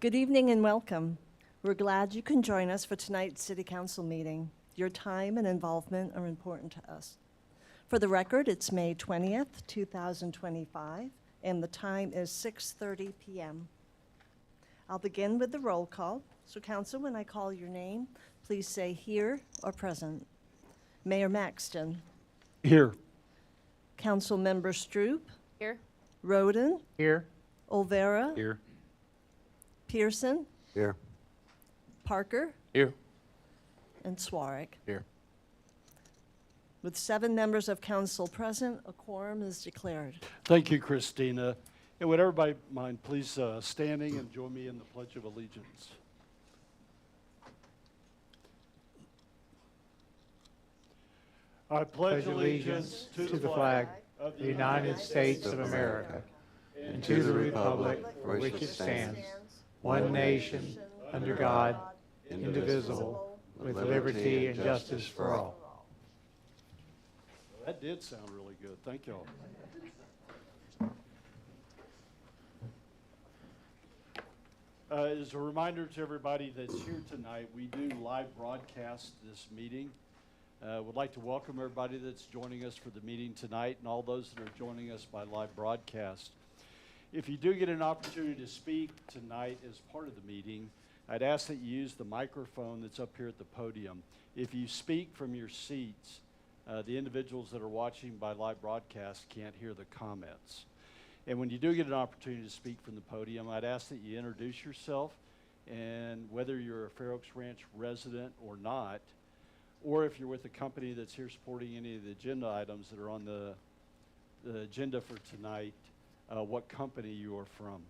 Good evening and welcome. We're glad you can join us for tonight's City Council meeting. Your time and involvement are important to us. For the record, it's May 20th, 2025, and the time is 6:30 p.m. I'll begin with the roll call. So Council, when I call your name, please say here or present. Mayor Maxton. Here. Council Member Stroop. Here. Roden. Here. Olvera. Here. Pearson. Here. Parker. Here. And Swarig. Here. With 7 members of council present, a quorum is declared. Thank you, Christina. And would everybody mind please standing and join me in the Pledge of Allegiance? I pledge allegiance to the flag of the United States of America, and to the republic for which it stands, one nation, under God, indivisible, with liberty and justice for all. That did sound really good. Thank y'all. As a reminder to everybody that's here tonight, we do live broadcast this meeting. Would like to welcome everybody that's joining us for the meeting tonight and all those that are joining us by live broadcast. If you do get an opportunity to speak tonight as part of the meeting, I'd ask that you use the microphone that's up here at the podium. If you speak from your seats, the individuals that are watching by live broadcast can't hear the comments. And when you do get an opportunity to speak from the podium, I'd ask that you introduce yourself, and whether you're a Fair Oaks Ranch resident or not, or if you're with a company that's here supporting any of the agenda items that are on the agenda for tonight, what company you are from.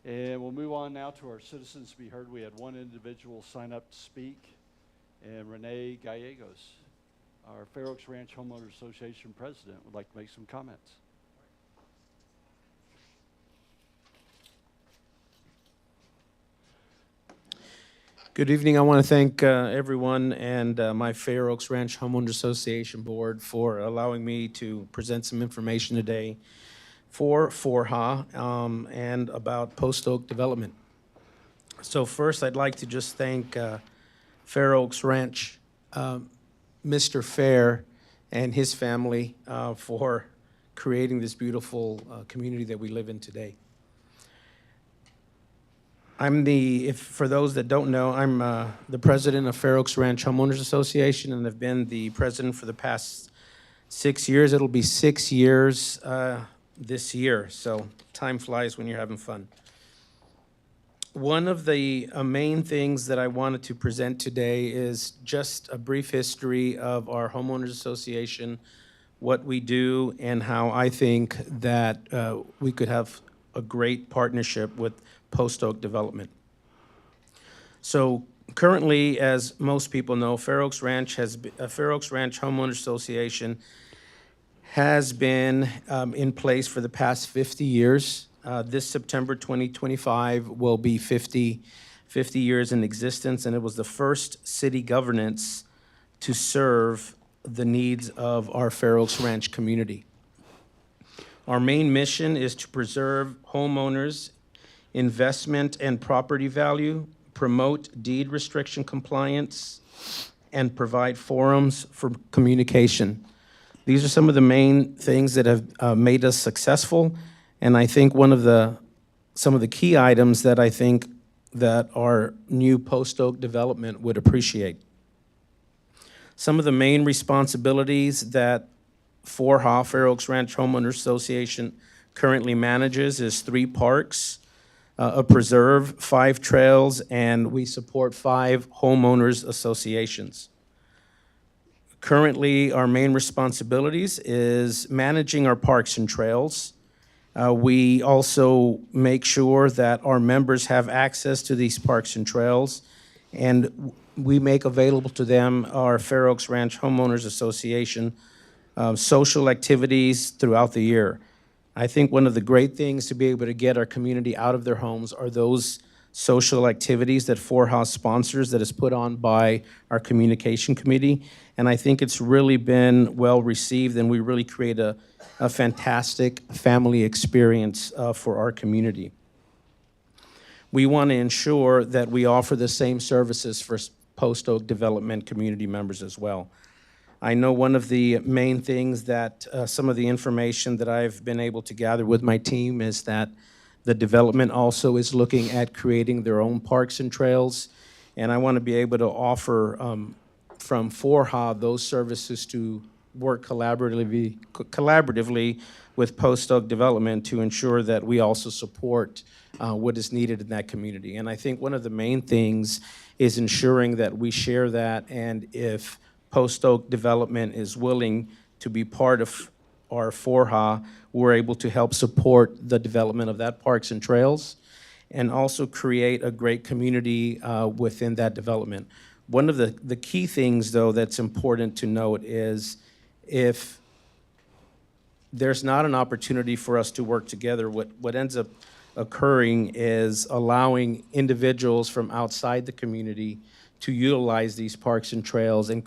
And we'll move on now to our citizens to be heard. We had one individual sign up to speak, and Renee Gallegos, our Fair Oaks Ranch Homeowners Association president, would like to make some comments. Good evening. I want to thank everyone and my Fair Oaks Ranch Homeowners Association board for allowing me to present some information today for FORHA and about Post Oak development. So first, I'd like to just thank Fair Oaks Ranch, Mr. Fair and his family for creating this beautiful community that we live in today. For those that don't know, I'm the president of Fair Oaks Ranch Homeowners Association, and I've been the president for the past 6 years. It'll be 6 years this year, so time flies when you're having fun. One of the main things that I wanted to present today is just a brief history of our Homeowners Association, what we do, and how I think that we could have a great partnership with Post Oak development. So currently, as most people know, Fair Oaks Ranch Homeowners Association has been in place for the past 50 years. This September 2025 will be 50 years in existence, and it was the first city governance to serve the needs of our Fair Oaks Ranch community. Our main mission is to preserve homeowners' investment and property value, promote deed restriction compliance, and provide forums for communication. These are some of the main things that have made us successful, and I think some of the key items that I think that our new Post Oak development would appreciate. Some of the main responsibilities that FORHA, Fair Oaks Ranch Homeowners Association, currently manages is 3 parks, a preserve, 5 trails, and we support 5 homeowners associations. Currently, our main responsibilities is managing our parks and trails. We also make sure that our members have access to these parks and trails, and we make available to them our Fair Oaks Ranch Homeowners Association social activities throughout the year. I think one of the great things to be able to get our community out of their homes are those social activities that FORHA sponsors, that is put on by our communication committee. And I think it's really been well received, and we really create a fantastic family experience for our community. we want to ensure that we offer the same services for Post Oak Development community members as well. I know one of the main things that some of the information that I've been able to gather with my team is that the development also is looking at creating their own parks and trails. And I want to be able to offer from FORHA those services to work collaboratively with Post Oak Development to ensure that we also support what is needed in that community. And I think one of the main things is ensuring that we share that, and if Post Oak Development is willing to be part of our FORHA, we're able to help support the development of that parks and trails and also create a great community within that development. One of the key things, though, that's important to note is if there's not an opportunity for us to work together, what ends up occurring is allowing individuals from outside the community to utilize these parks and trails, and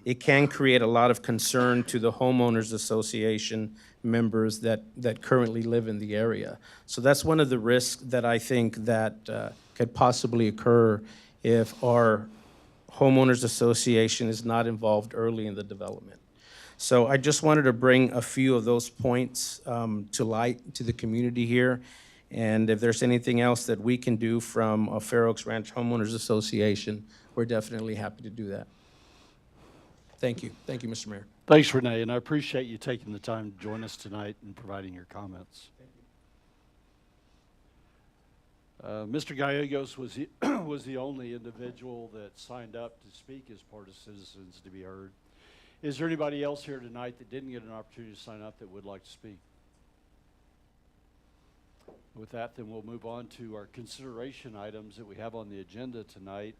it can create a lot of concern to the homeowners association members that currently live in the area. So that's one of the risks that I think that could possibly occur if our homeowners association is not involved early in the development. So I just wanted to bring a few of those points to light to the community here. And if there's anything else that we can do from a Fair Oaks Ranch Homeowners Association, we're definitely happy to do that. Thank you. Thank you, Mr. Mayor. Thanks, Renee, and I appreciate you taking the time to join us tonight and providing your comments. Mr. Gallegos was the only individual that signed up to speak as part of Citizens to be Heard. Is there anybody else here tonight that didn't get an opportunity to sign up that would like to speak? With that, then we'll move on to our consideration items that we have on the agenda tonight.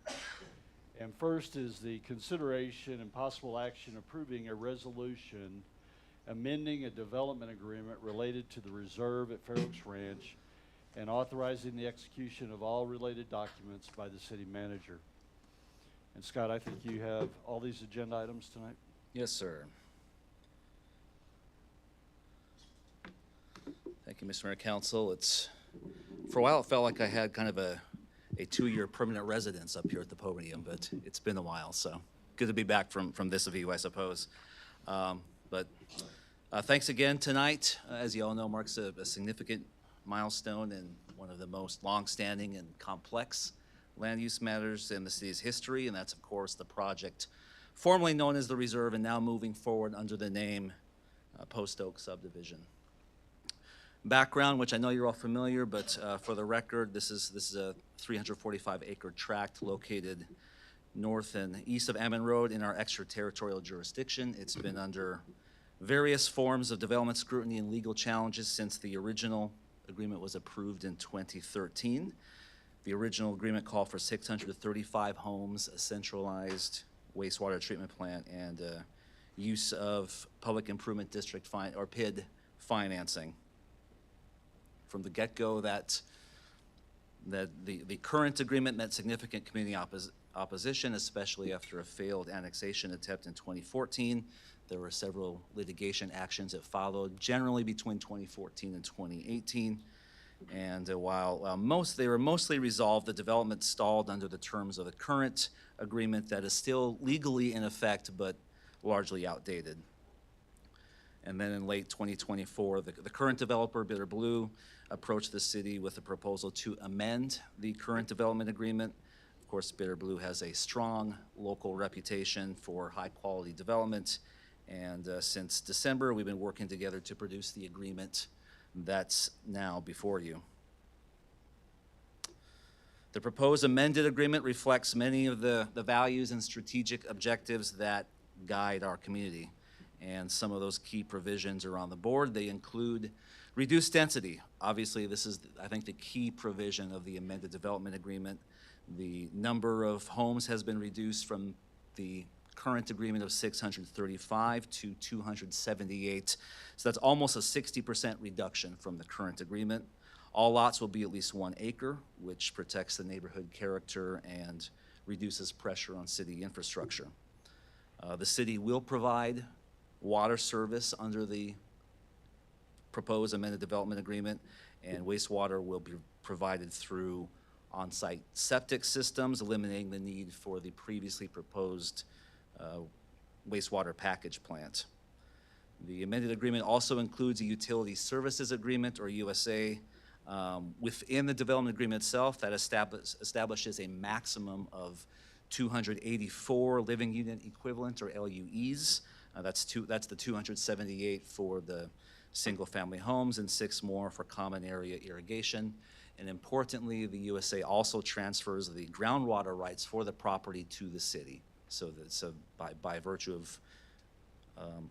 And first is the consideration and possible action approving a resolution amending a development agreement related to the reserve at Fair Oaks Ranch and authorizing the execution of all related documents by the city manager. And Scott, I think you have all these agenda items tonight? Yes, sir. Thank you, Mr. Mayor, Council. For a while, it felt like I had kind of a 2-year permanent residence up here at the podium, but it's been a while, so good to be back from this view, I suppose. Thanks again tonight. As you all know, marks a significant milestone in one of the most long-standing and complex land use matters in the city's history, and that's, of course, the project formerly known as the Reserve and now moving forward under the name Post Oak Subdivision. Background, which I know you're all familiar, but for the record, this is a 345-acre tract located north and east of Ammon Road in our extraterritorial jurisdiction. It's been under various forms of development scrutiny and legal challenges since the original agreement was approved in 2013. The original agreement called for 635 homes, a centralized wastewater treatment plant, and use of Public Improvement District or PID financing. From the get-go, that the current agreement met significant community opposition, especially after a failed annexation attempt in 2014. There were several litigation actions that followed, generally between 2014 and 2018. And while they were mostly resolved, the development stalled under the terms of the current agreement that is still legally in effect, but largely outdated. And then in late 2024, the current developer, Bitter Blue, approached the city with a proposal to amend the current development agreement. Of course, Bitter Blue has a strong local reputation for high-quality development, and since December, we've been working together to produce the agreement that's now before you. The proposed amended agreement reflects many of the values and strategic objectives that guide our community. And some of those key provisions are on the board. They include reduced density. Obviously, this is, I think, the key provision of the amended development agreement. The number of homes has been reduced from the current agreement of 635 to 278. So that's almost a 60% reduction from the current agreement. All lots will be at least 1 acre, which protects the neighborhood character and reduces pressure on city infrastructure. The city will provide water service under the proposed amended development agreement, and wastewater will be provided through on-site septic systems, eliminating the need for the previously proposed wastewater package plant. The amended agreement also includes a utility services agreement, or USA, within the development agreement itself that establishes a maximum of 284 living unit equivalent, or LUEs. That's the 278 for the single-family homes and 6 more for common area irrigation. And importantly, the USA also transfers the groundwater rights for the property to the city. So by virtue of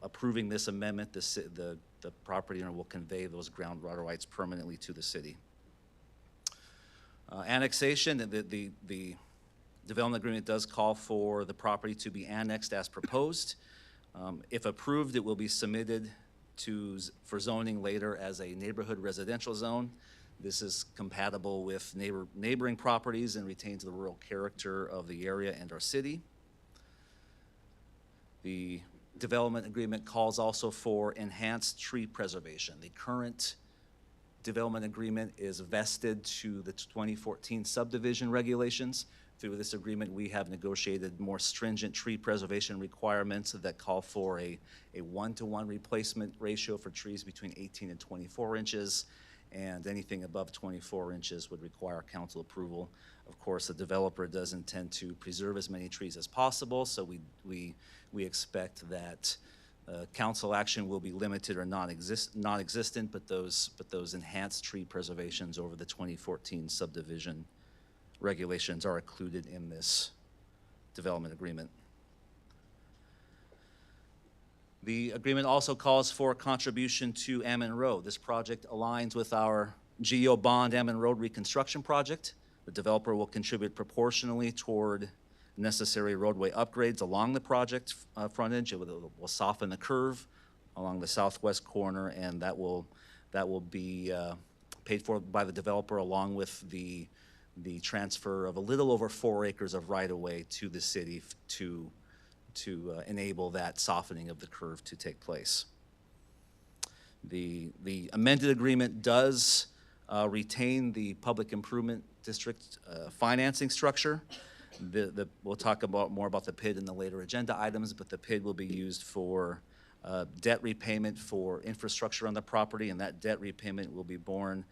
approving this amendment, the property owner will convey those groundwater rights permanently to the city. Annexation, the development agreement does call for the property to be annexed as proposed. If approved, it will be submitted for zoning later as a neighborhood residential zone. This is compatible with neighboring properties and retains the rural character of the area and our city. The development agreement calls also for enhanced tree preservation. The current development agreement is vested to the 2014 subdivision regulations. Through this agreement, we have negotiated more stringent tree preservation requirements that call for a 1-to-1 replacement ratio for trees between 18 and 24 inches, and anything above 24 inches would require council approval. Of course, the developer does intend to preserve as many trees as possible, so we expect that council action will be limited or non-existent, but those enhanced tree preservations over the 2014 subdivision regulations are included in this development agreement. The agreement also calls for a contribution to Ammon Road. This project aligns with our GEO bond Ammon Road reconstruction project. The developer will contribute proportionally toward necessary roadway upgrades along the project frontage. It will soften the curve along the southwest corner, and that will be paid for by the developer, along with the transfer of a little over 4 acres of right-of-way to the city to enable that softening of the curve to take place. The amended agreement does retain the public improvement district financing structure. We'll talk more about the PID in the later agenda items, but the PID will be used for debt repayment for infrastructure on the property, and that debt repayment will be borne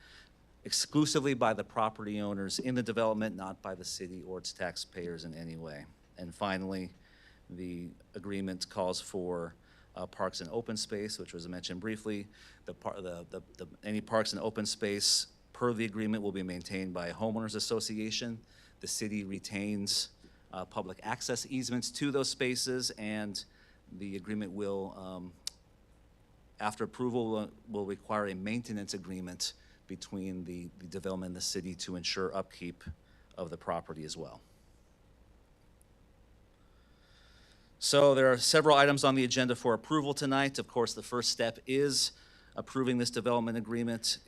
exclusively by the property owners in the development, not by the city or its taxpayers in any way. And finally, the agreement calls for parks and open space, which was mentioned briefly. Any parks and open space per the agreement will be maintained by a homeowners association. The city retains public access easements to those spaces, and the agreement will, after approval, will require a maintenance agreement between the development and the city to ensure upkeep of the property as well. So there are several items on the agenda for approval tonight. Of course, the first step is approving this development agreement.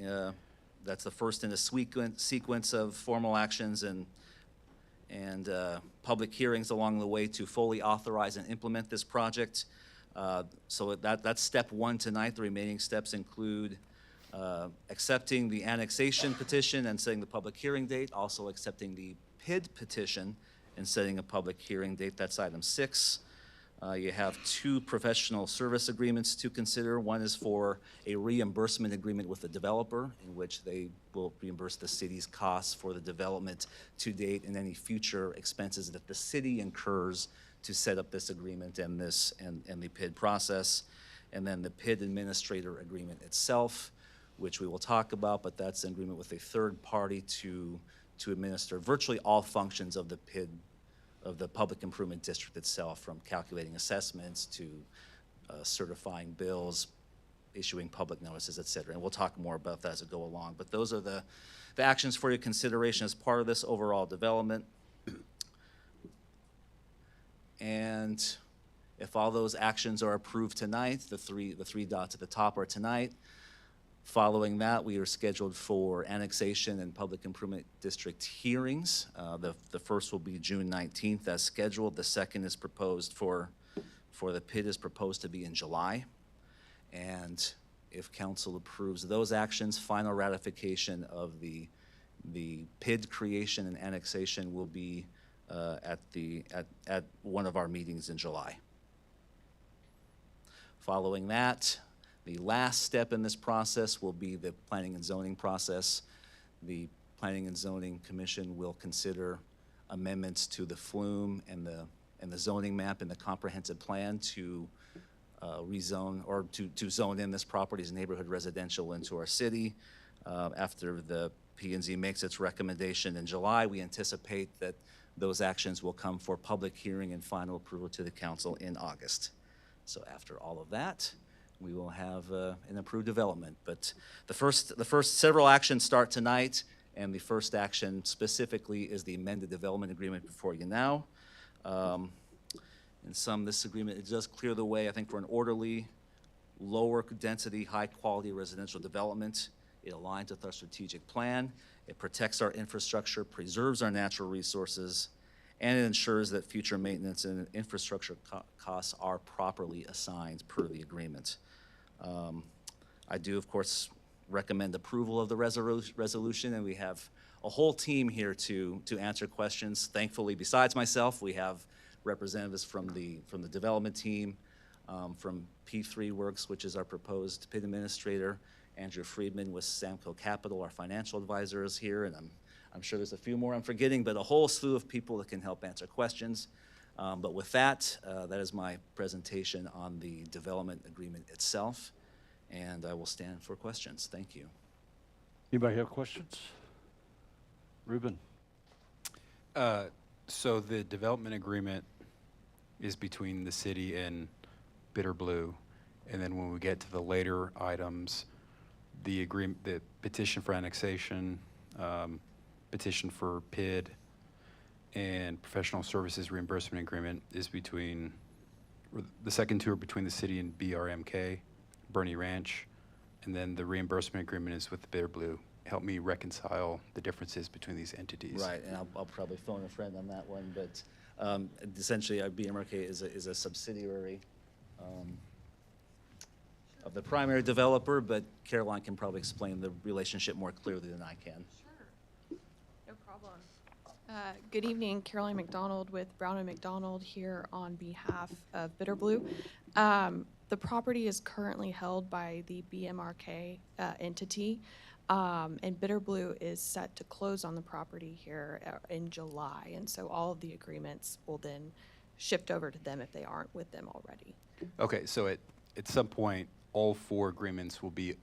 That's the first in a sequence of formal actions and public hearings along the way to fully authorize and implement this project. So that's step one tonight. The remaining steps include accepting the annexation petition and setting the public hearing date, also accepting the PID petition and setting a public hearing date. That's item 6. You have 2 professional service agreements to consider. One is for a reimbursement agreement with the developer, in which they will reimburse the city's costs for the development to date and any future expenses that the city incurs to set up this agreement and the PID process. And then the PID administrator agreement itself, which we will talk about, but that's an agreement with a third party to administer virtually all functions of the PID, of the public improvement district itself, from calculating assessments to certifying bills, issuing public notices, et cetera. And we'll talk more about that as we go along. But those are the actions for your consideration as part of this overall development. And if all those actions are approved tonight, the three dots at the top are tonight. Following that, we are scheduled for annexation and public improvement district hearings. The first will be June 19th as scheduled. The second is proposed for the PID is proposed to be in July. And If council approves those actions, final ratification of the PID creation and annexation will be at one of our meetings in July. Following that, the last step in this process will be the planning and zoning process. The Planning and Zoning Commission will consider amendments to the flume and the zoning map and the comprehensive plan to rezone or to zone in this property as neighborhood residential into our city. After the P&Z makes its recommendation in July, we anticipate that those actions will come for public hearing and final approval to the council in August. So after all of that, we will have an approved development. But the first several actions start tonight, and the first action specifically is the amended development agreement before you now. In sum, this agreement, it does clear the way, I think, for an orderly, lower density, high quality residential development. It aligns with our strategic plan. It protects our infrastructure, preserves our natural resources, and it ensures that future maintenance and infrastructure costs are properly assigned per the agreement. I do, of course, recommend approval of the resolution, and we have a whole team here to answer questions. Thankfully, besides myself, we have representatives from the development team, from P3 Works, which is our proposed PID administrator. Andrew Friedman with Samco Capital, our financial advisor, is here, and I'm sure there's a few more I'm forgetting, but a whole slew of people that can help answer questions. But with that, that is my presentation on the development agreement itself, and I will stand for questions. Thank you. Anybody have questions? Ruben? So the development agreement is between the city and Bitter Blue, and then when we get to the later items, the petition for annexation, petition for PID, and professional services reimbursement agreement is between, the second two are between the city and BRMK, Bernie Ranch, and then the reimbursement agreement is with Bitter Blue. Help me reconcile the differences between these entities. Right, and I'll probably phone a friend on that one, but essentially, BMRK is a subsidiary of the primary developer, but Caroline can probably explain the relationship more clearly than I can. Sure, no problem. Good evening, Caroline McDonald with Brown and McDonald here on behalf of Bitter Blue. The property is currently held by the BMRK entity, and Bitter Blue is set to close on the property here in July, and so all of the agreements will then shift over to them if they aren't with them already. Okay, so at some point, all four agreements will be,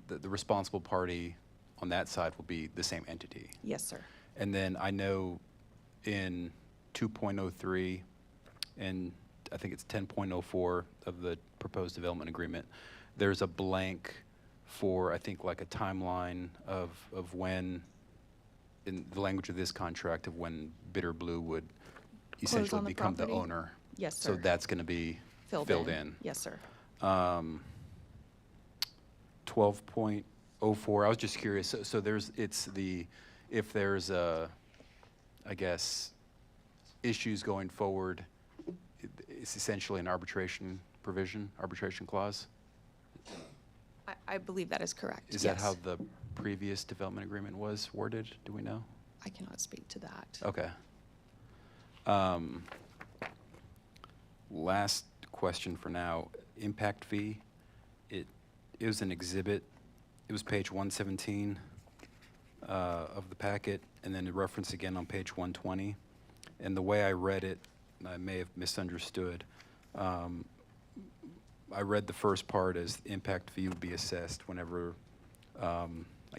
the responsible party on that side will be the same entity. Yes, sir. And then I know in 2.03 and I think it's 10.04 of the proposed development agreement, there's a blank for, I think, like a timeline of when, in the language of this contract, of when Bitter Blue would essentially on the become the property? owner. Yes, So sir. that's going to be filled in. Yes, sir. 12.04, I was just curious, so there's, if there's, I guess, issues going forward, it's essentially an arbitration provision, arbitration clause? I believe that is correct. Is that yes. how the previous development agreement was worded? Do we know? I cannot speak to that. Okay. Last question for now, impact fee. It was an exhibit. It was page 117 of the packet, and then a reference again on page 120. And the way I read it, I may have misunderstood. I read the first part as impact fee would be assessed whenever, I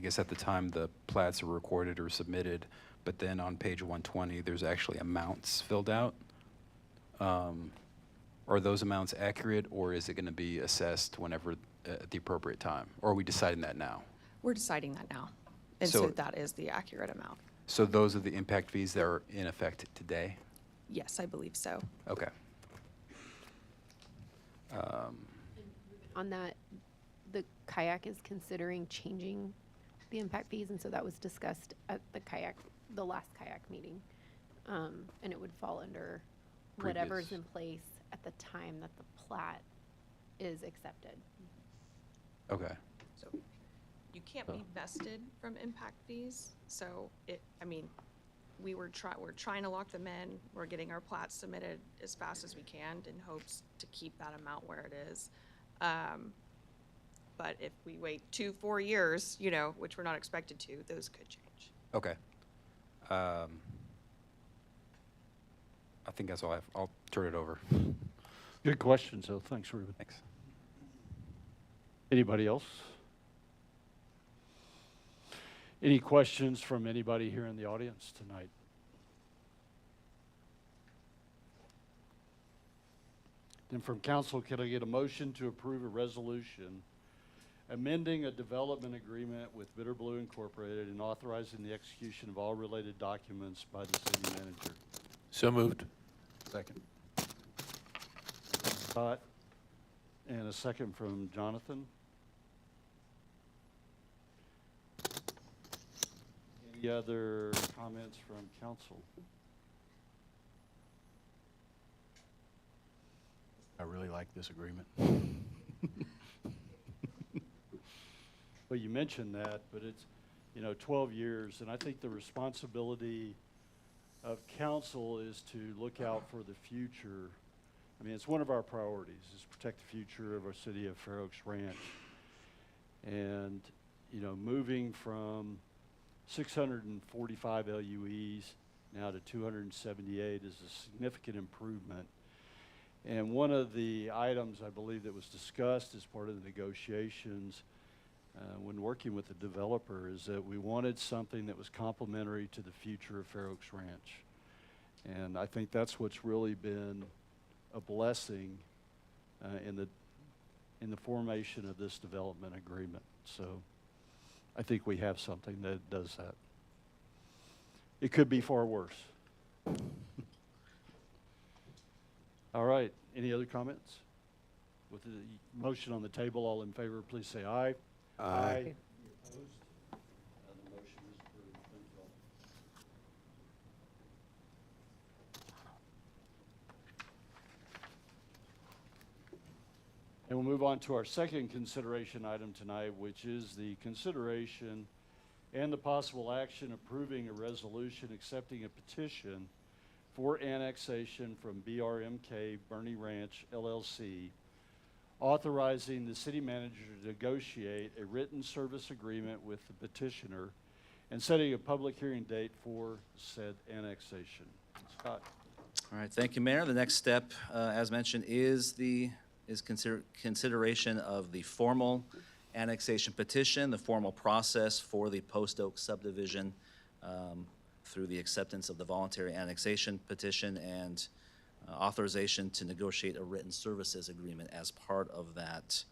guess at the time the plats are recorded or submitted, but then on page 120, there's actually amounts filled out. Are those amounts accurate, or is it going to be assessed whenever at the appropriate time? Or are we deciding that now? We're deciding that now. And So- so that is the accurate amount. So those are the impact fees that are in effect today? Yes, I believe so. Okay. On that, the kayak is considering changing the impact fees, and so that was discussed at the last kayak meeting. And it would fall under whatever's Previous. in place at the time that the plat is accepted. Okay. So you can't be vested from impact fees, so we're trying to lock them in. We're getting our plats submitted as fast as we can in hopes to keep that amount where it is. But if we wait 2-4 years, which we're not expected to, those could change. Okay. I think that's all I have. I'll turn it over. Good questions, though. Thanks, Ruben. Thanks. Anybody else? Any questions from anybody here in the audience tonight? Then from council, can I get a motion to approve a resolution amending a development agreement with Bitter Blue Incorporated and authorizing the execution of all related documents by the city manager? So moved. Second. Scott, and a second from Jonathan. Any other comments from council? I really like this agreement. Well, you mentioned that, but it's, 12 years, and I think the responsibility of council is to look out for the future. I mean, it's one of our priorities, is protect the future of our city of Fair Oaks Ranch. And, moving from 645 LUEs now to 278 is a significant improvement. And one of the items I believe that was discussed as part of the negotiations when working with the developer is that we wanted something that was complementary to the future of Fair Oaks Ranch. And I think that's what's really been a blessing in the formation of this development agreement. So I think we have something that does that. It could be far worse. All right, any other comments? With the motion on the table, all in favor, please say aye. Aye. Any opposed? The motion is approved. Thank you all. And we'll move on to our second consideration item tonight, which is the consideration and the possible action approving a resolution accepting a petition for annexation from BRMK Bernie Ranch LLC, authorizing the city manager to negotiate a written service agreement with the petitioner and setting a public hearing date for said annexation. Scott. All right, thank you, Mayor. The next step, as mentioned, is consideration of the formal annexation petition, the formal process for the Post Oak subdivision through the acceptance of the voluntary annexation petition and authorization to negotiate a written services agreement as part of that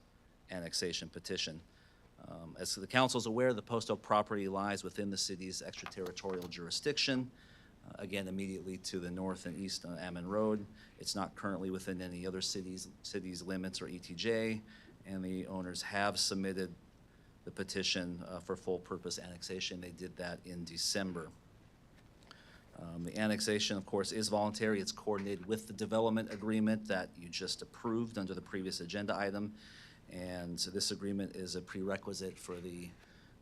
annexation petition. As the council is aware, the Post Oak property lies within the city's extraterritorial jurisdiction, again, immediately to the north and east on Ammon Road. It's not currently within any other city's limits or ETJ, and the owners have submitted the petition for full purpose annexation. They did that in December. The annexation, of course, is voluntary. It's coordinated with the development agreement that you just approved under the previous agenda item. And so this agreement is a prerequisite for the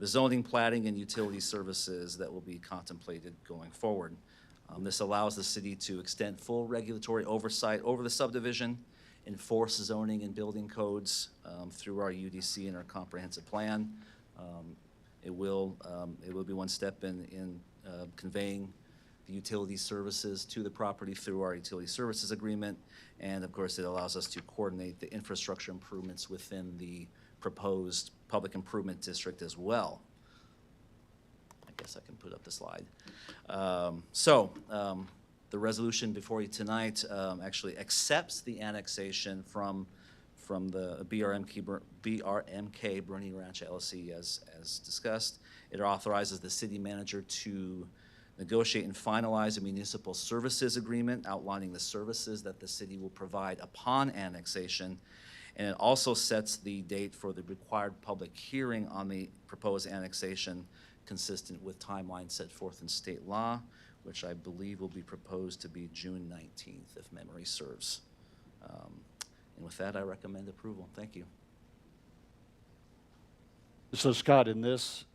zoning, plating, and utility services that will be contemplated going forward. This allows the city to extend full regulatory oversight over the subdivision, enforce zoning and building codes through our UDC and our comprehensive plan. It will be one step in conveying the utility services to the property through our utility services agreement. And of course, it allows us to coordinate the infrastructure improvements within the proposed public improvement district as well. I guess I can put up the slide. The resolution before you tonight actually accepts the annexation from the BRMK Bernie Ranch LLC as discussed. It authorizes the city manager to negotiate and finalize a municipal services agreement outlining the services that the city will provide upon annexation. And it also sets the date for the required public hearing on the proposed annexation consistent with timelines set forth in state law, which I believe will be proposed to be June 19th, if memory serves. And with that, I recommend approval. Thank you. So Scott, in this,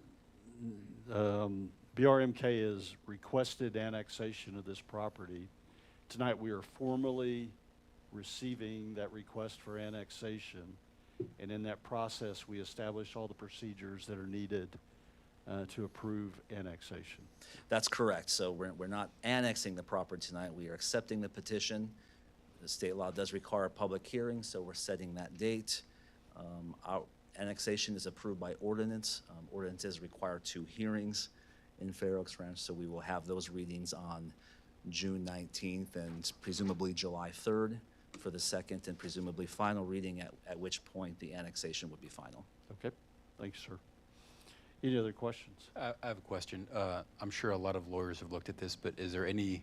BRMK has requested annexation of this property. Tonight, we are formally receiving that request for annexation. And in that process, we establish all the procedures that are needed to approve annexation. That's correct. So we're not annexing the property tonight. We are accepting the petition. The state law does require a public hearing, so we're setting that date. Our annexation is approved by ordinance. Ordinances require 2 hearings in Fair Oaks Ranch, so we will have those readings on June 19th and presumably July 3rd for the second and presumably final reading, at which point the annexation would be final. Okay, thanks, sir. Any other questions? I have a question. I'm sure a lot of lawyers have looked at this, but is there any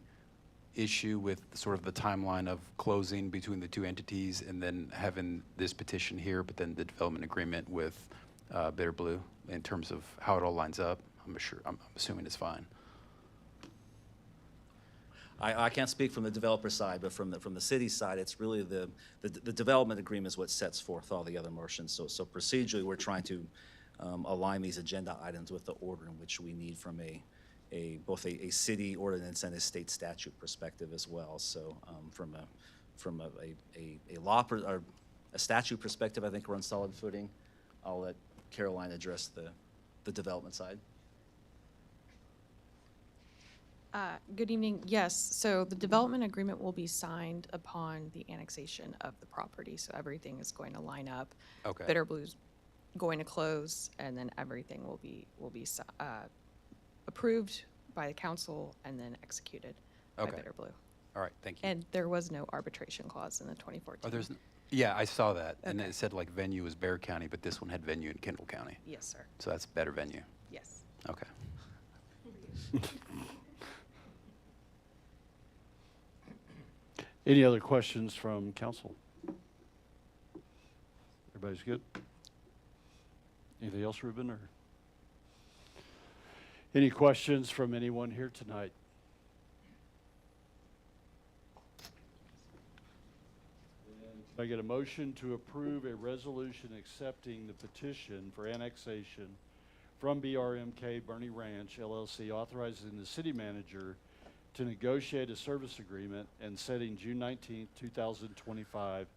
issue with sort of the timeline of closing between the 2 entities and then having this petition here, but then the development agreement with Bitter Blue in terms of how it all lines up? I'm assuming it's fine. I can't speak from the developer side, but from the city side, it's really the development agreement is what sets forth all the other motions. So procedurally, we're trying to align these agenda items with the order in which we need from both a city ordinance and a state statute perspective as well. So from a law or a statute perspective, I think we're on solid footing. I'll let Caroline address the development side. Good evening. Yes, so the development agreement will be signed upon the annexation of the property, so everything is going to line up. Okay. Bitter Blue's going to close, and then everything will be approved by the council and then executed by Okay. Bitter Blue. All right, thank you. And there was no arbitration clause in the 2014. Oh, yeah, I saw that. And Okay. it said like venue was Bear County, but this one had venue in Kendall County. Yes, sir. So that's better venue. Yes. Okay. Any other questions from council? Everybody's good? Anything else, Ruben, or? Any questions from anyone here tonight? Can I get a motion to approve a resolution accepting the petition for annexation from BRMK Bernie Ranch LLC, authorizing the city manager to negotiate a service agreement and setting June 19th, 2025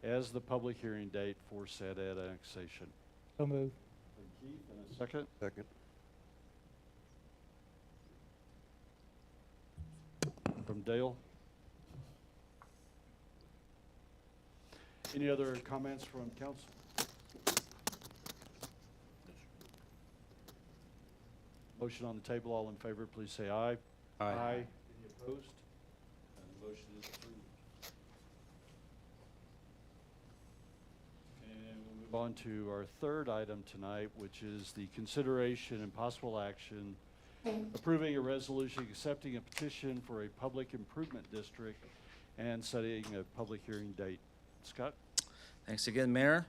as the public hearing date for said annexation? So moved. From Keith, and a second? Second. From Dale? Any other comments from council? Motion on the table, all in favor, please say aye. Aye. Any opposed? And the motion is approved. And we'll move on to our third item tonight, which is the consideration and possible action approving a resolution accepting a petition for a public improvement district and setting a public hearing date. Scott? Thanks again, Mayor.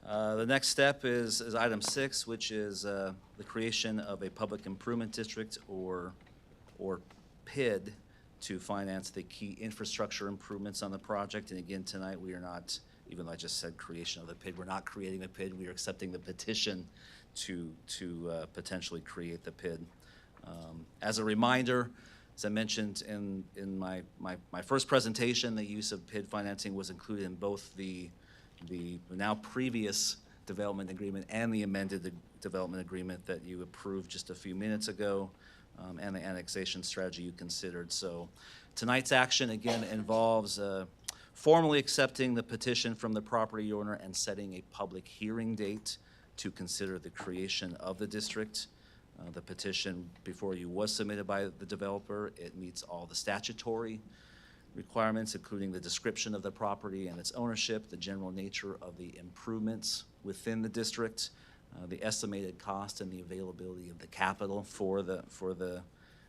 The next step is item 6, which is the creation of a public improvement district or PID to finance the key infrastructure improvements on the project. And again, tonight we are not, even though I just said creation of the PID, we're not creating the PID. We are accepting the petition to potentially create the PID. As a reminder, as I mentioned in my first presentation, the use of PID financing was included in both the now previous development agreement and the amended development agreement that you approved just a few minutes ago, and the annexation strategy you considered. So tonight's action again involves formally accepting the petition from the property owner and setting a public hearing date to consider the creation of the district. The petition before you was submitted by the developer. It meets all the statutory requirements, including the description of the property and its ownership, the general nature of the improvements within the district, the estimated cost and the availability of the capital for the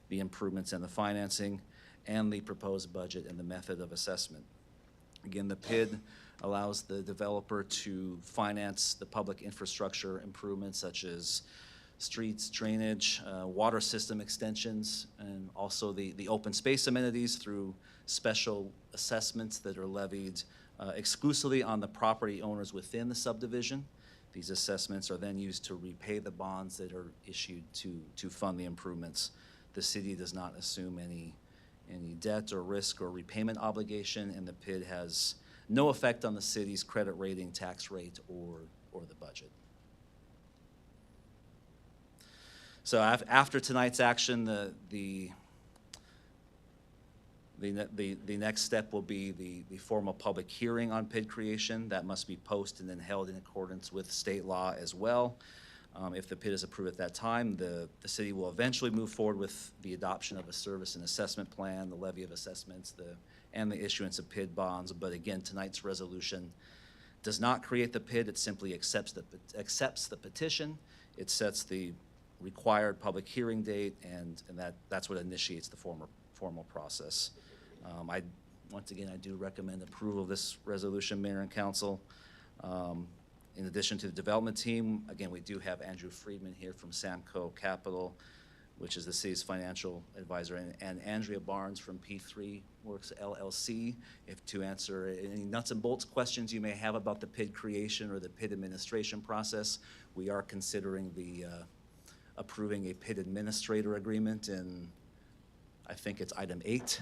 improvements and the financing, and the proposed budget and the method of assessment. Again, the PID allows the developer to finance the public infrastructure improvements such as streets, drainage, water system extensions, and also the open space amenities through special assessments that are levied exclusively on the property owners within the subdivision. These assessments are then used to repay the bonds that are issued to fund the improvements. The city does not assume any debt or risk or repayment obligation, and the PID has no effect on the city's credit rating, tax rate, or the budget. So after tonight's action, the next step will be the formal public hearing on PID creation. That must be posted and then held in accordance with state law as well. If the PID is approved at that time, the city will eventually move forward with the adoption of a service and assessment plan, the levy of assessments, and the issuance of PID bonds. But again, tonight's resolution does not create the PID. It simply accepts the petition. It sets the required public hearing date, and that's what initiates the formal process. Once again, I do recommend approval of this resolution, Mayor and Council. In addition to the development team, again, we do have Andrew Friedman here from Samco Capital, which is the city's financial advisor, and Andrea Barnes from P3 Works LLC, to answer any nuts and bolts questions you may have about the PID creation or the PID administration process. We are considering approving a PID administrator agreement, and I think it's item 8.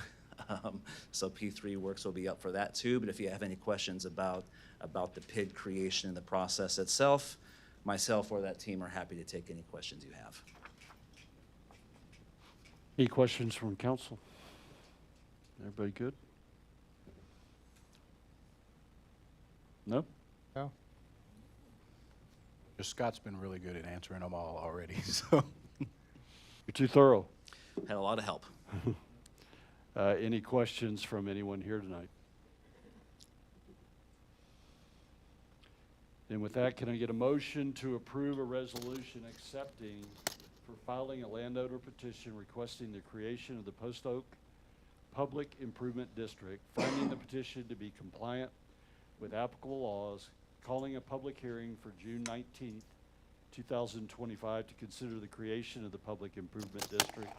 So P3 Works will be up for that too. But if you have any questions about the PID creation and the process itself, myself or that team are happy to take any questions you have. Any questions from council? Everybody good? No? No? Just Scott's been really good at answering them all already, so. You're too thorough. Had a lot of help. Any questions from anyone here tonight? Then with that, can I get a motion to approve a resolution accepting for filing a landowner petition requesting the creation of the Post Oak Public Improvement District, finding the petition to be compliant with applicable laws, calling a public hearing for June 19th, 2025 to consider the creation of the Public Improvement District,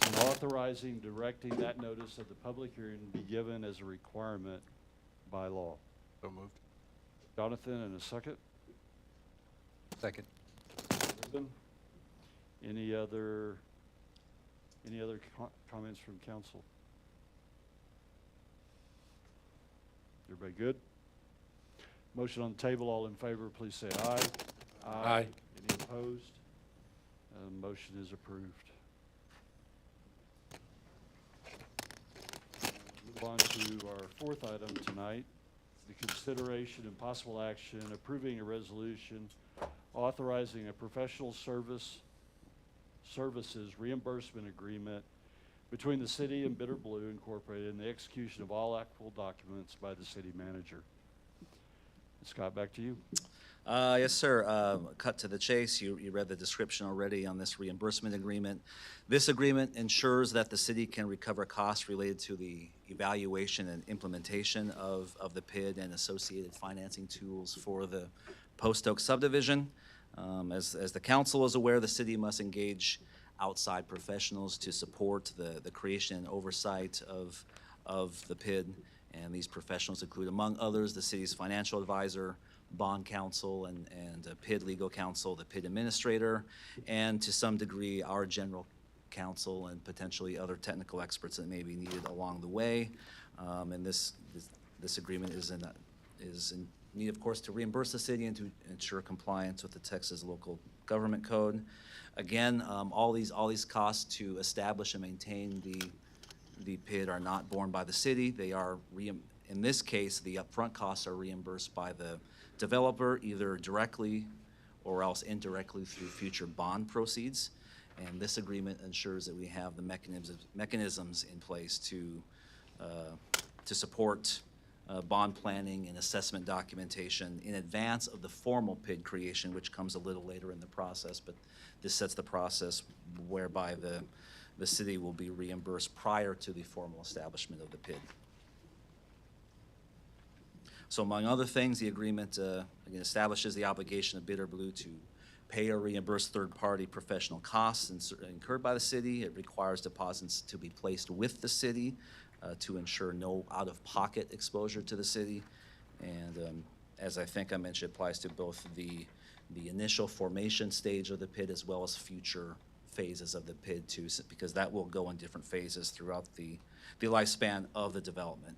and authorizing, directing that notice of the public hearing be given as a requirement by law. So moved. Jonathan, and a second. Second. Ruben? Any other comments from council? Everybody good? Motion on the table, all in favor, please say aye. Aye. Any opposed? Motion is approved. Move on to our fourth item tonight, the consideration and possible action approving a resolution authorizing a professional services reimbursement agreement between the city and Bitter Blue Incorporated and the execution of all applicable documents by the city manager. Scott, back to you. Yes, sir. Cut to the chase. You read the description already on this reimbursement agreement. This agreement ensures that the city can recover costs related to the evaluation and implementation of the PID and associated financing tools for the Post Oak subdivision. As the council is aware, the city must engage outside professionals to support the creation and oversight of the PID. And these professionals include, among others, the city's financial advisor, bond counsel, and PID legal counsel, the PID administrator, and to some degree, our general counsel and potentially other technical experts that may be needed along the way. And this agreement is in need, of course, to reimburse the city and to ensure compliance with the Texas Local Government Code. Again, all these costs to establish and maintain the PID are not borne by the city. They are, in this case, the upfront costs are reimbursed by the developer, either directly or else indirectly through future bond proceeds. And this agreement ensures that we have the mechanisms in place to support bond planning and assessment documentation in advance of the formal PID creation, which comes a little later in the process. But this sets the process whereby the city will be reimbursed prior to the formal establishment of the PID. So among other things, the agreement again establishes the obligation of Bitter Blue to pay or reimburse third-party professional costs incurred by the city. It requires deposits to be placed with the city to ensure no out-of-pocket exposure to the city. And as I think I mentioned, applies to both the initial formation stage of the PID as well as future phases of the PID too, because that will go in different phases throughout the lifespan of the development.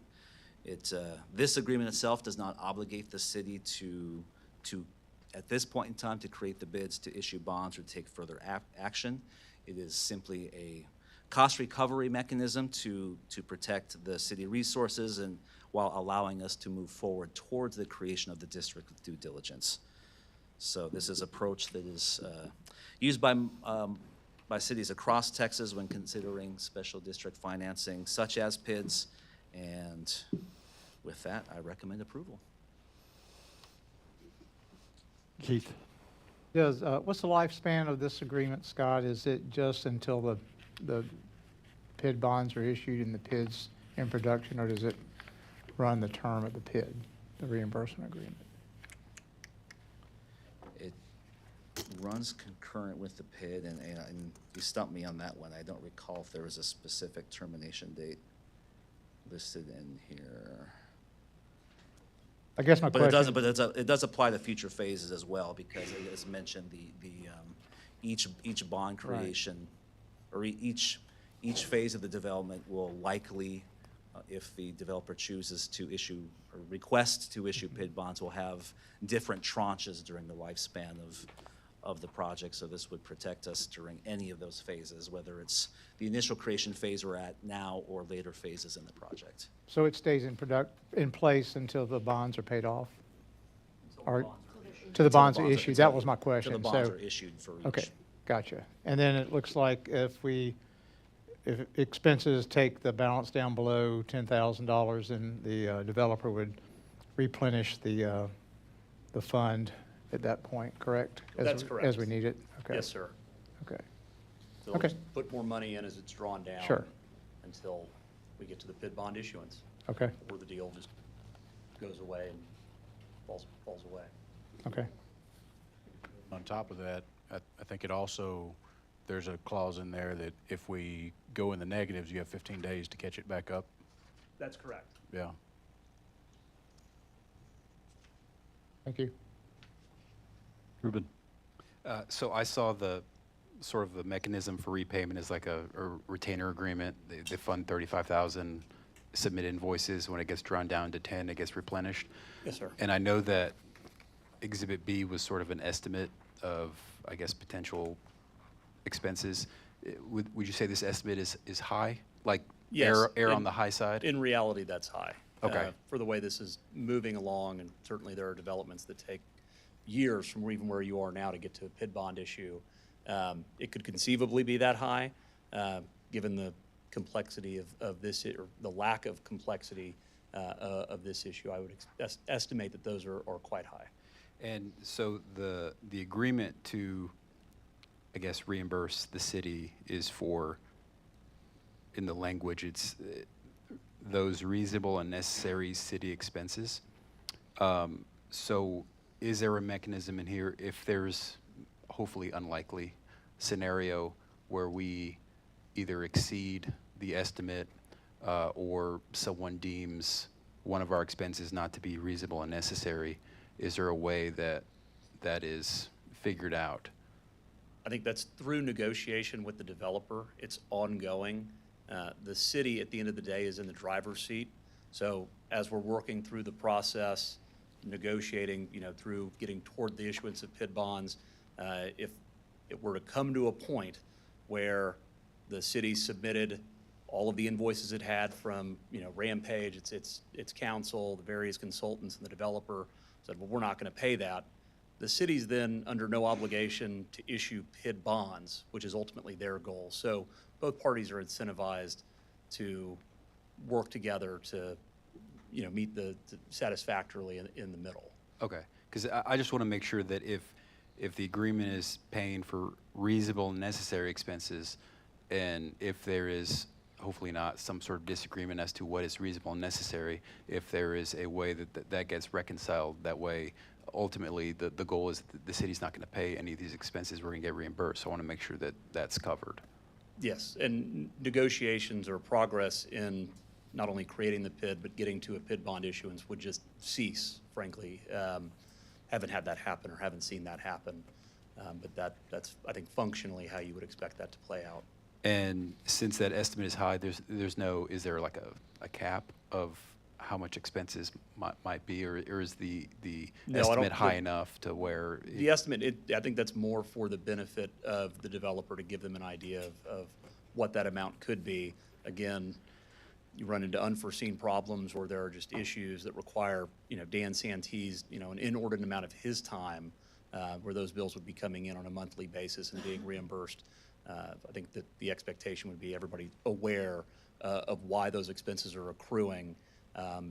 This agreement itself does not obligate the city to, at this point in time, to create the bids, to issue bonds, or take further action. It is simply a cost recovery mechanism to protect the city resources and while allowing us to move forward towards the creation of the district with due diligence. So this is approach that is used by cities across Texas when considering special district financing, such as PIDs. And with that, I recommend approval. Keith? What's the lifespan of this agreement, Scott? Is it just until the PID bonds are issued and the PID's in production, or does it run the term of the PID, the reimbursement agreement? It runs concurrent with the PID, and you stumped me on that one. I don't recall if there was a specific termination date listed in here. I guess my But it question. doesn't, it does apply to future phases as well, because as mentioned, each bond Right. creation, or each phase of the development will likely, if the developer chooses to issue, or request to issue PID bonds, will have different tranches during the lifespan of the project. So this would protect us during any of those phases, whether it's the initial creation phase we're at now or later phases in the project. So it stays in place until the bonds are paid off? Or to the bonds are issued? That was my question. So the bonds So- are issued for each. Okay, gotcha. And then it looks like if expenses take the balance down below $10,000, then the developer would replenish the fund at that point, correct? That's As correct. we need it? Okay. Yes, sir. Okay, So they'll Okay. just put more money in as it's drawn down. Sure. Until we get to the PID bond issuance, okay, where the deal just goes away and falls away. okay. On top of that, I think it also, there's a clause in there that if we go in the negatives, you have 15 days to catch it back up. That's correct. Yeah. Thank you. Ruben? So I saw the sort of the mechanism for repayment is like a retainer agreement. They fund 35,000, submit invoices. When it gets drawn down to 10, it gets replenished. Yes, sir. And I know that Exhibit B was sort of an estimate of, I guess, potential expenses. Would you say this estimate is high? Like Yes, err on in- the high side? In reality, that's high. Okay. For the way this is moving along, and certainly there are developments that take years from even where you are now to get to a PID bond issue. It could conceivably be that high, given the complexity of this, or the lack of complexity of this issue. I would estimate that those are quite high. And so the agreement to, I guess, reimburse the city is for, in the language, it's those reasonable and necessary city expenses. So is there a mechanism in here if there's, hopefully unlikely, scenario where we either exceed the estimate or someone deems one of our expenses not to be reasonable and necessary? Is there a way that is figured out? I think that's through negotiation with the developer. It's ongoing. The city, at the end of the day, is in the driver's seat. So as we're working through the process, negotiating, through getting toward the issuance of PID bonds, if it were to come to a point where the city submitted all of the invoices it had from, Rampage, its counsel, the various consultants, and the developer said, well, we're not going to pay that. The city's then under no obligation to issue PID bonds, which is ultimately their goal. So both parties are incentivized to work together to, meet the satisfactorily in the middle. Okay, because I just want to make sure that if the agreement is paying for reasonable and necessary expenses, and if there is hopefully not some sort of disagreement as to what is reasonable and necessary, if there is a way that gets reconciled that way, ultimately the goal is that the city's not going to pay any of these expenses, we're going to get reimbursed. So I want to make sure that that's covered. Yes, and negotiations or progress in not only creating the PID, but getting to a PID bond issuance would just cease, frankly. Haven't had that happen or haven't seen that happen. But that's, I think, functionally how you would expect that to play out. And since that estimate is high, is there like a cap of how much expenses might be, or is the No, I don't estimate high think- enough to where? The estimate, I think that's more for the benefit of the developer to give them an idea of what that amount could be. Again, you run into unforeseen problems or there are just issues that require, Dan Santee's, an inordinate amount of his time, where those bills would be coming in on a monthly basis and being reimbursed. I think that the expectation would be everybody aware of why those expenses are accruing,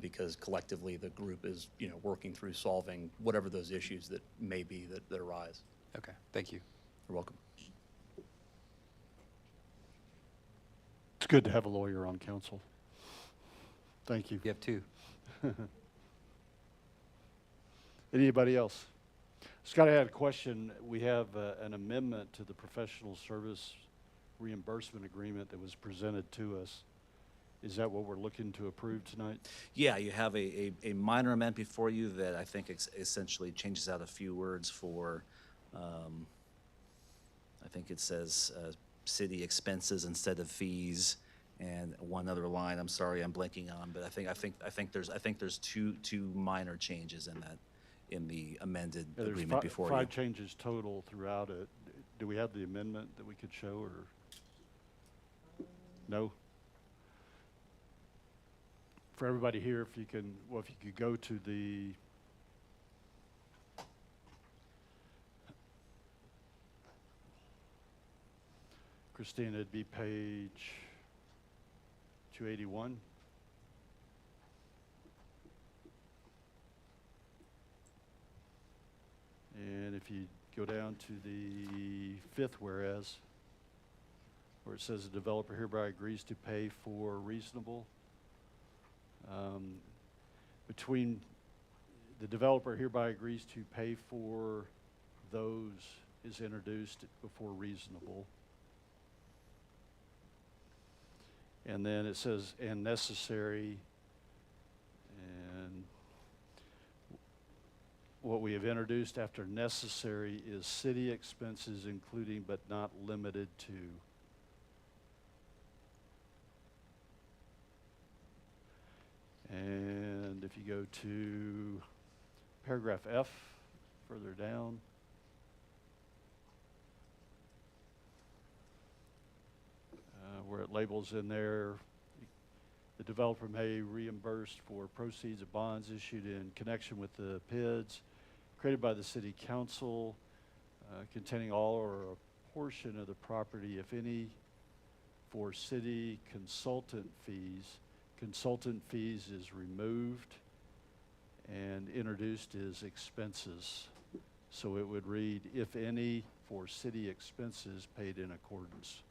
because collectively the group is, working through solving whatever those issues that may be that arise. Okay, thank you. You're welcome. It's good to have a lawyer on council. Thank you. You have two. Anybody else? Scott, I had a question. We have an amendment to the professional service reimbursement agreement that was presented to us. Is that what we're looking to approve tonight? Yeah, you have a minor amendment before you that I think essentially changes out a few words for, I think it says city expenses instead of fees, and one other line, I'm sorry, I'm blanking on, but I think there's two minor changes in that, in the amended Yeah, there's agreement before you. five changes total throughout it. Do we have the amendment that we could show, or? No? For everybody here, if you could go to the Christina, it'd be page 281. And if you go down to the fifth whereas, where it says the developer hereby agrees to pay for reasonable, between the developer hereby agrees to pay for those is introduced before reasonable. And then it says, and necessary, and what we have introduced after necessary is city expenses including but not limited to. And if you go to paragraph F, further down, where it labels in there, the developer may reimburse for proceeds of bonds issued in connection with the PIDs created by the city council, containing all or a portion of the property, if any, for city consultant fees. Consultant fees is removed and introduced as expenses. So it would read, if any, for city expenses paid in accordance.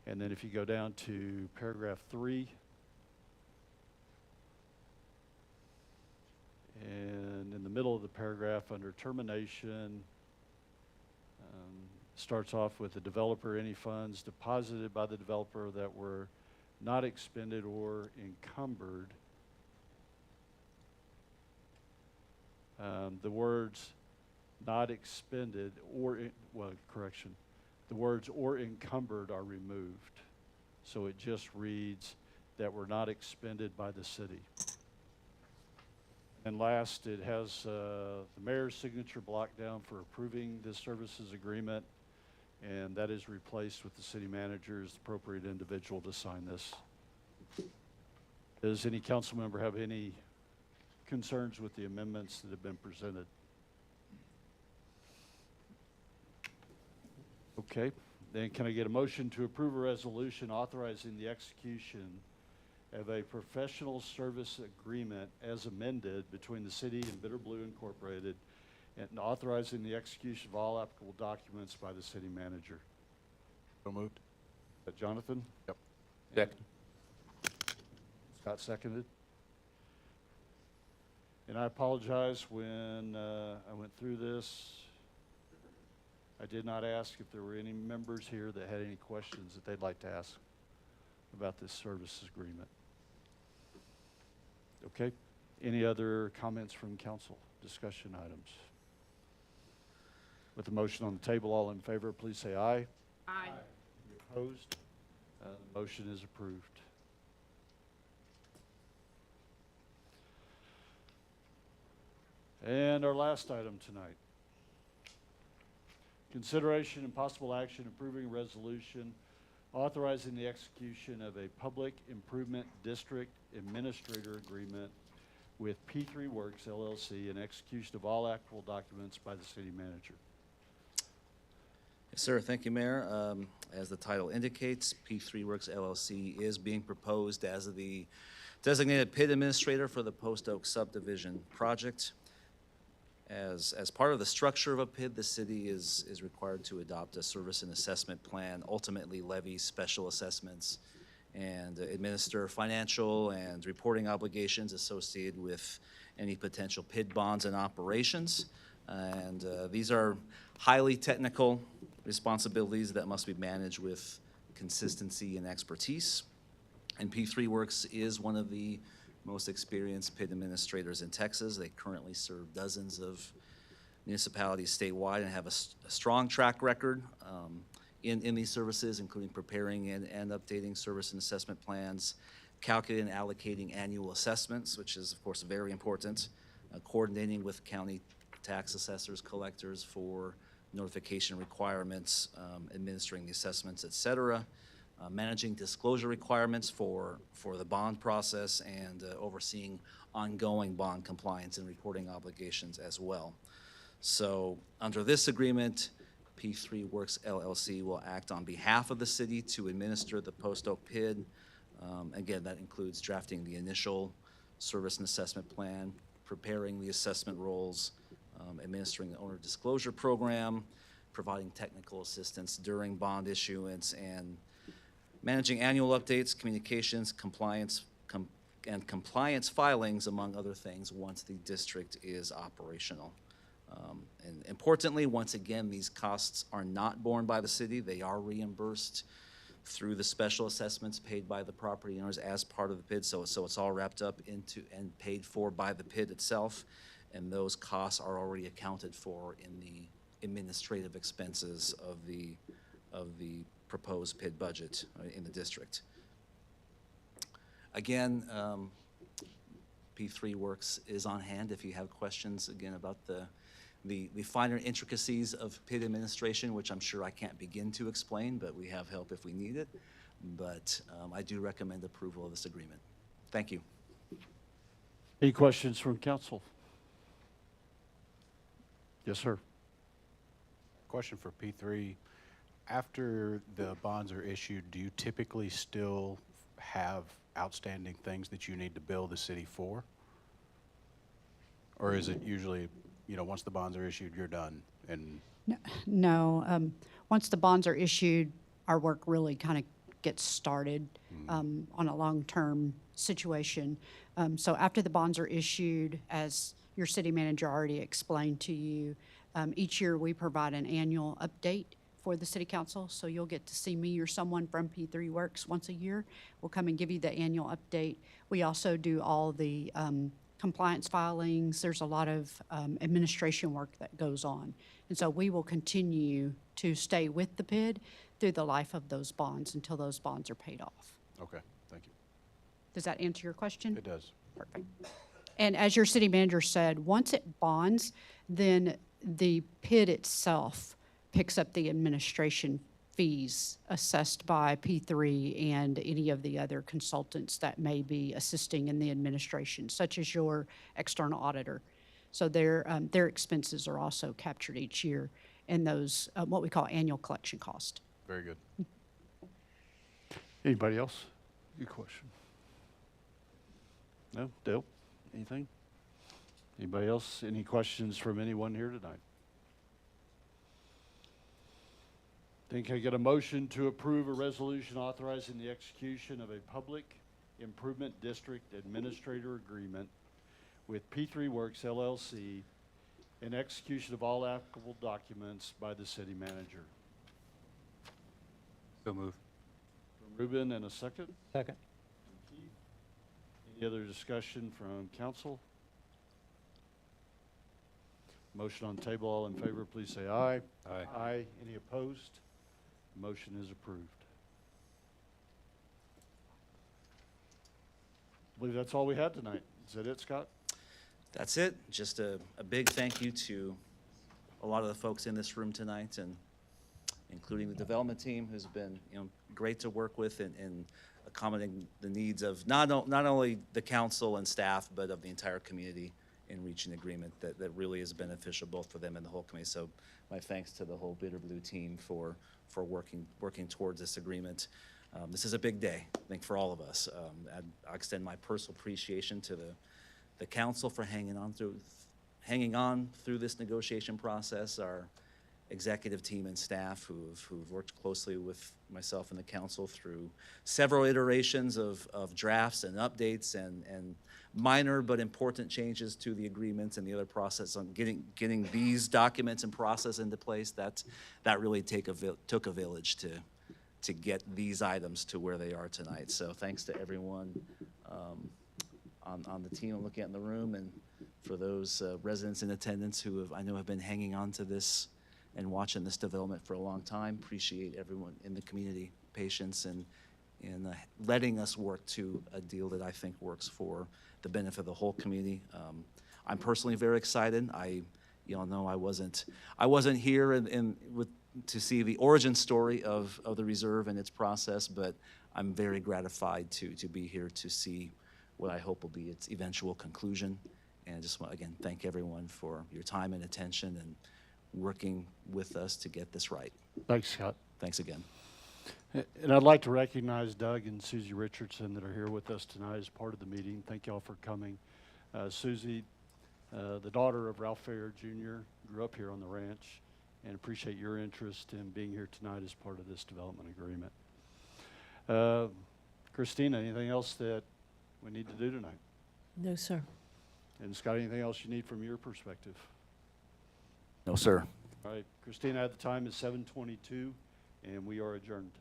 And then if you go down to paragraph 3, and in the middle of the paragraph under termination, starts off with the developer, any funds deposited by the developer that were not expended or encumbered. The words not expended or, correction. The words or encumbered are removed. So it just reads that were not expended by the city. And last, it has the mayor's signature block down for approving this services agreement, and that is replaced with the city manager as the appropriate individual to sign this. Does any council member have any concerns with the amendments that have been presented? Okay, then can I get a motion to approve a resolution authorizing the execution of a professional service agreement as amended between the city and Bitter Blue Incorporated and authorizing the execution of all applicable documents by the city manager? So moved. Jonathan? Yep. Second. Scott seconded. And I apologize when I went through this. I did not ask if there were any members here that had any questions that they'd like to ask about this services agreement. Okay, any other comments from council, discussion items? With the motion on the table, all in favor, please say aye. Aye. Opposed? The motion is approved. And our last item tonight. Consideration and possible action approving a resolution authorizing the execution of a public improvement district administrator agreement with P3 Works LLC and execution of all applicable documents by the city manager. Yes, sir. Thank you, Mayor. As the title indicates, P3 Works LLC is being proposed as the designated PID administrator for the Post Oak subdivision project. As part of the structure of a PID, the city is required to adopt a service and assessment plan, ultimately levy special assessments, and administer financial and reporting obligations associated with any potential PID bonds and operations. And these are highly technical responsibilities that must be managed with consistency and expertise. And P3 Works is one of the most experienced PID administrators in Texas. They currently serve dozens of municipalities statewide and have a strong track record in these services, including preparing and updating service and assessment plans, calculating and allocating annual assessments, which is, of course, very important, coordinating with county tax assessors, collectors for notification requirements, administering the assessments, et cetera, managing disclosure requirements for the bond process, and overseeing ongoing bond compliance and reporting obligations as well. So under this agreement, P3 Works LLC will act on behalf of the city to administer the Post Oak PID. Again, that includes drafting the initial service and assessment plan, preparing the assessment rolls, administering the owner disclosure program, providing technical assistance during bond issuance, and managing annual updates, communications, compliance filings, among other things, once the district is operational. And importantly, once again, these costs are not borne by the city. They are reimbursed through the special assessments paid by the property owners as part of the PID. So it's all wrapped up into and paid for by the PID itself. And those costs are already accounted for in the administrative expenses of the proposed PID budget in the district. Again, P3 Works is on hand if you have questions, again, about the finer intricacies of PID administration, which I'm sure I can't begin to explain, but we have help if we need it. But I do recommend approval of this agreement. Thank you. Any questions from council? Yes, sir. Question for P3. After the bonds are issued, do you typically still have outstanding things that you need to bill the city for? Or is it usually, once the bonds are issued, you're done? And No, once the bonds are issued, our work really kind of gets started on a long-term situation. So after the bonds are issued, as your city manager already explained to you, each year we provide an annual update for the city council. So you'll get to see me or someone from P3 Works once a year. We'll come and give you the annual update. We also do all the compliance filings. There's a lot of administration work that goes on. And so we will continue to stay with the PID through the life of those bonds until those bonds are paid off. okay, thank you. Does that answer your question? It does. Perfect. And as your city manager said, once it bonds, then the PID itself picks up the administration fees assessed by P3 and any of the other consultants that may be assisting in the administration, such as your external auditor. So their expenses are also captured each year in those, what we call annual collection cost. Very good. Anybody else? Good question. No? Dale? Anything? Anybody else? Any questions from anyone here tonight? Think I get a motion to approve a resolution authorizing the execution of a public improvement district administrator agreement with P3 Works LLC and execution of all applicable documents by the city manager. So move. Ruben, and a second. Second. Any other discussion from council? Motion on the table, all in favor, please say aye. Aye. Aye. Any opposed? Motion is approved. I believe that's all we had tonight. Is that it, Scott? That's it. Just a big thank you to a lot of the folks in this room tonight, and including the development team, who's been, great to work with in accommodating the needs of not only the council and staff, but of the entire community in reaching agreement that really is beneficial both for them and the whole community. So my thanks to the whole Bitter Blue team for working towards this agreement. This is a big day, I think, for all of us. I extend my personal appreciation to the council for hanging on through this negotiation process, our executive team and staff who've worked closely with myself and the council through several iterations of drafts and updates and minor but important changes to the agreements and the other process on getting these documents and process into place. That really took a village to get these items to where they are tonight. So thanks to everyone on the team. I'm looking at in the room, and for those residents in attendance who I know have been hanging on to this and watching this development for a long time. Appreciate everyone in the community patience and letting us work to a deal that I think works for the benefit of the whole community. I'm personally very excited. You all know I wasn't here to see the origin story of the reserve and its process, but I'm very gratified to be here to see what I hope will be its eventual conclusion. And I just want, again, thank everyone for your time and attention and working with us to get this right. Thanks, Scott. Thanks again. And I'd like to recognize Doug and Susie Richardson that are here with us tonight as part of the meeting. Thank y'all for coming. Susie, the daughter of Ralph Fair Jr., grew up here on the ranch, and appreciate your interest in being here tonight as part of this development agreement. Christina, anything else that we need to do tonight? No, sir. And Scott, anything else you need from your perspective? No, sir. All right, Christina, at the time is 7:22, and we are adjourned.